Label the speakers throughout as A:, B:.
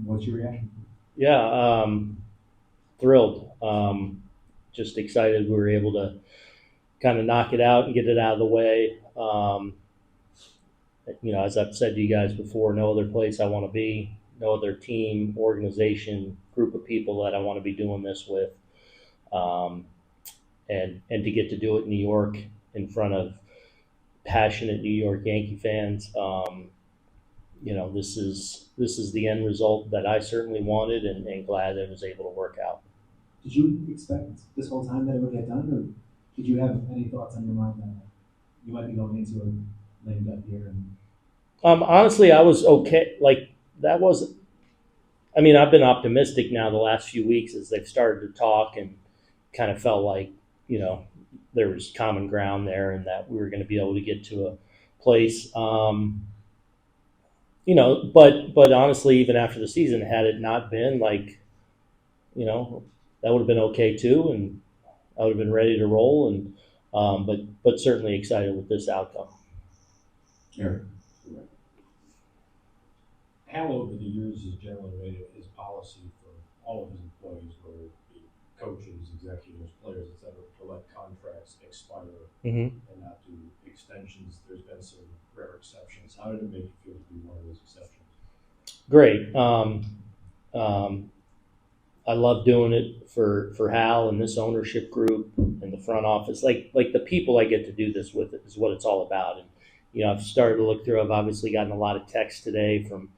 A: What's your reaction?
B: Yeah, thrilled. Just excited we were able to kind of knock it out and get it out of the way. As I've said to you guys before, no other place I want to be, no other team, organization, group of people that I want to be doing this with. Um, and to get to do it in New York in front of passionate New York Yankee fans. This is the end result that I certainly wanted, and glad that it was able to work out.
A: Did you expect this whole time that it would get done, or did you have any thoughts on your mind that you might be going into a lame duck here? And
B: Honestly, I was okay. Like that was. I mean, I've been optimistic now the last few weeks as they've started to talk and kind of felt like there was common ground there and that we were going to be able to get to a place. But honestly, even after the season, had it not been like, that would have been okay too, and I would have been ready to roll. And but certainly excited with this outcome.
A: Aaron.
C: Hal over the years has generally made it his policy for all of his employees, whether it be coaches, executives, players, etc., to let contracts expire
B: Mm-hmm.
C: and not do extensions. There's been some rare exceptions. How did it make you feel to be one of those exceptions?
B: Great. I love doing it for Hal and this ownership group and the front office. Like the people I get to do this with is what it's all about. And I've started to look through. I've obviously gotten a lot of texts today from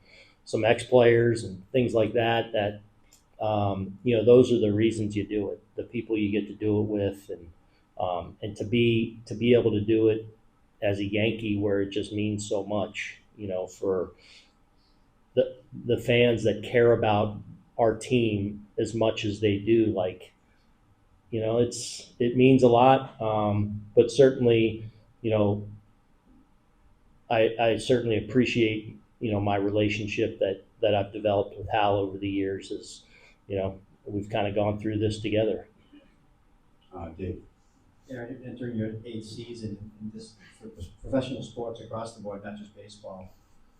B: some ex-players and things like that. Those are the reasons you do it. The people you get to do it with, and to be able to do it as a Yankee, where it just means so much. For the fans that care about our team as much as they do, it means a lot. But certainly, I certainly appreciate my relationship that I've developed with Hal over the years. As we've kind of gone through this together.
A: Dave.
D: Aaron, entering your eighth season in this for professional sports across the board, not just baseball,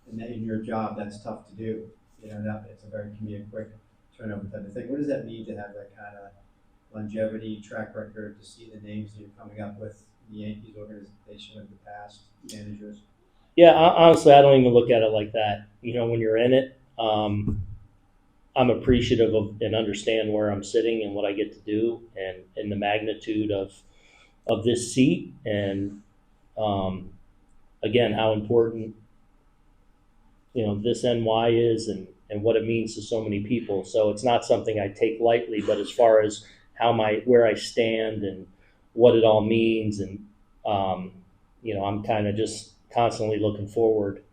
D: and that in your job, that's tough to do. It's can be a quick turnover type of thing. What does that mean to have that kind of longevity, track record, to see the names that you're coming up with in the Yankees organization of the past, managers?
B: Yeah, honestly, I don't even look at it like that. When you're in it, I'm appreciative of and understand where I'm sitting and what I get to do, and the magnitude of this seat, and again, how important this NY is, and what it means to so many people. So it's not something I take lightly. But as far as where I stand and what it all means, and I'm kind of just constantly looking forward,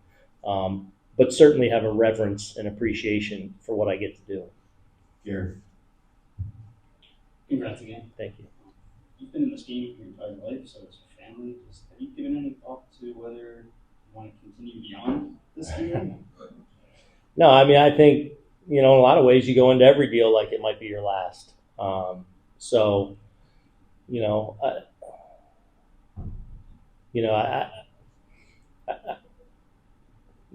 B: but certainly have a reverence and appreciation for what I get to do.
A: Gary.
E: Congrats again.
B: Thank you.
E: You've been in this game your entire life, so it's your family. Have you given any thought to whether you want to continue beyond this game?
B: No, I mean, I think, in a lot of ways you go into every deal like it might be your last. So, you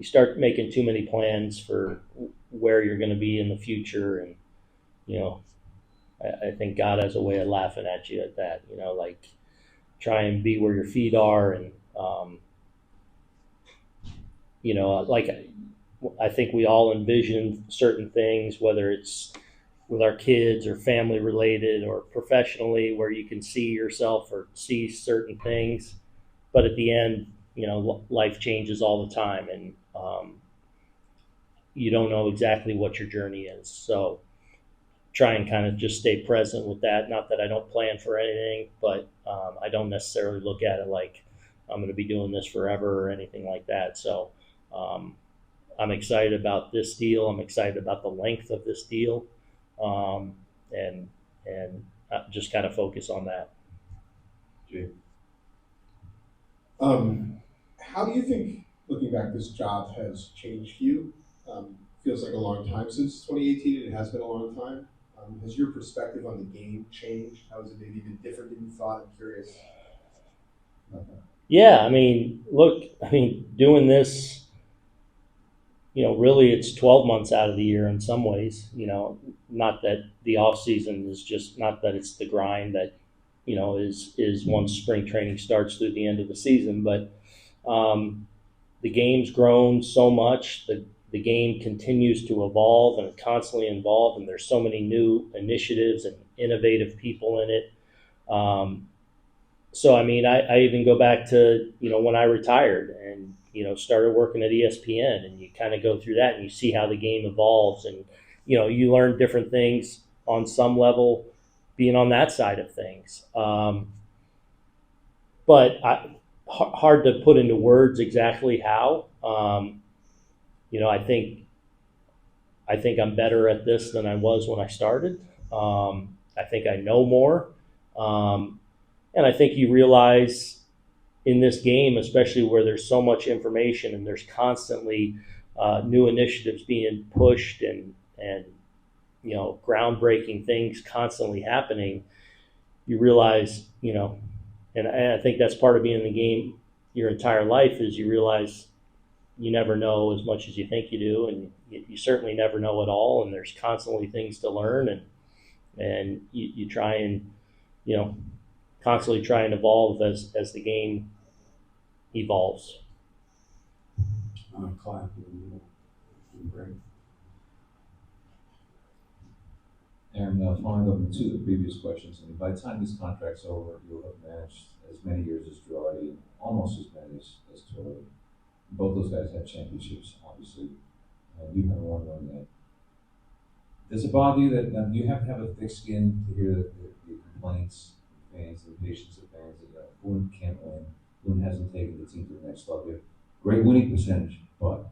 B: start making too many plans for where you're going to be in the future. And, I think God has a way of laughing at you at that, like try and be where your feet are. And, like I think we all envision certain things, whether it's with our kids or family related or professionally, where you can see yourself or see certain things. But at the end, life changes all the time, and you don't know exactly what your journey is. So try and kind of just stay present with that. Not that I don't plan for anything, but I don't necessarily look at it like I'm going to be doing this forever or anything like that. So I'm excited about this deal. I'm excited about the length of this deal, and just kind of focus on that.
A: Jay.
F: How do you think, looking back, this job has changed you? Feels like a long time since 2018, and it has been a long time. Has your perspective on the game changed? How has it maybe been different than you thought? I'm curious about that.
B: Yeah, look, doing this really it's 12 months out of the year in some ways. Not that the off season is just not that it's the grind that is once spring training starts through the end of the season, but the game's grown so much. The game continues to evolve and constantly evolve, and there's so many new initiatives and innovative people in it. So I mean, I even go back to when I retired and started working at ESPN, and you kind of go through that and you see how the game evolves, and you learn different things on some level being on that side of things. But hard to put into words exactly how. I think I'm better at this than I was when I started. I think I know more, and I think you realize in this game, especially where there's so much information and there's constantly new initiatives being pushed and groundbreaking things constantly happening, you realize, and I think that's part of being in the game your entire life is you realize you never know as much as you think you do, and you certainly never know it all, and there's constantly things to learn, and you try and constantly try and evolve as the game evolves.
C: Clive, great.
G: Aaron, following up on two of the previous questions, I mean, by the time this contract's over, you'll have managed as many years as Girardi and almost as many as Torrey. Both those guys have championships, obviously, and you haven't won one yet. Does it bother you that you have to have a thick skin to hear the complaints of fans, the patience of fans that Boone can't win, Boone hasn't taken the team to the next level? Great winning percentage, but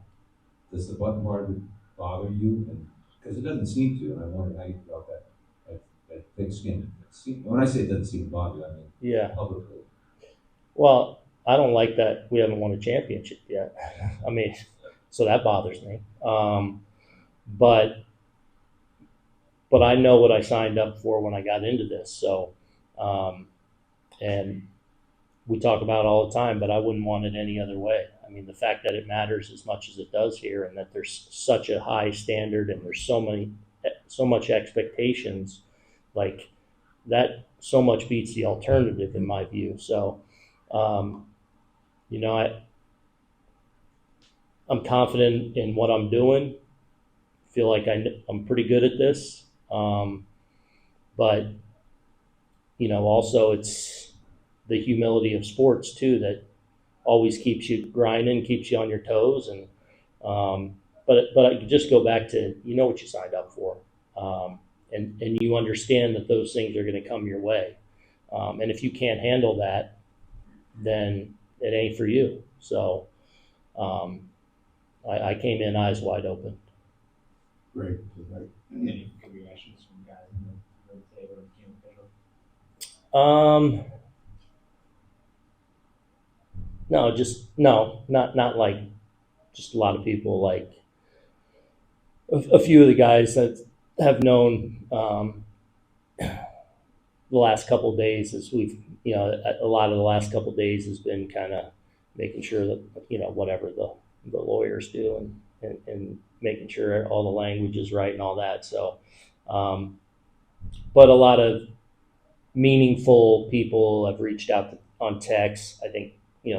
G: does the button part of it bother you? And because it doesn't seem to, and I wonder how you feel about that thick skin. When I say it doesn't seem to bother you, I mean publicly.
B: Well, I don't like that we haven't won a championship yet. I mean, so that bothers me. But I know what I signed up for when I got into this. So, and we talk about it all the time, but I wouldn't want it any other way. I mean, the fact that it matters as much as it does here, and that there's such a high standard, and there's so much expectations, like that, so much beats the alternative in my view. So, I'm confident in what I'm doing. Feel like I'm pretty good at this. But also it's the humility of sports too that always keeps you grinding, keeps you on your toes, and but I just go back to what you signed up for, and you understand that those things are going to come your way, and if you can't handle that, then it ain't for you. So I came in eyes wide open.
C: Great.
A: Any reactions from guys in the table or game official?
B: No, not like just a lot of people, like a few of the guys that have known the last couple of days as we've, a lot of the last couple of days has been kind of making sure that, whatever the lawyers do and making sure all the language is right and all that. So, but a lot of meaningful people have reached out on text. I think,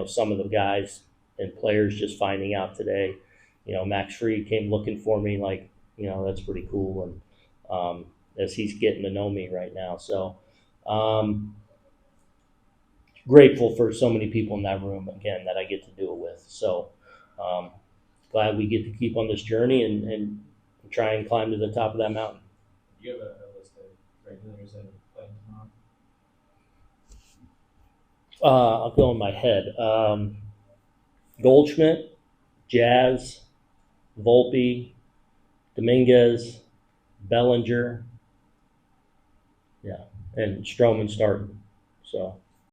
B: some of the guys and players just finding out today, Max Fried came looking for me, like, that's pretty cool. And as he's getting to know me right now. So grateful for so many people in that room, again, that I get to do it with. So glad we get to keep on this journey and try and climb to the top of that mountain.
A: Do you have a list of regulars that are playing tomorrow?
B: I'll go in my head. Goldschmidt, Jazz, Volpe, Dominguez, Bellinger, and Stroman starting. So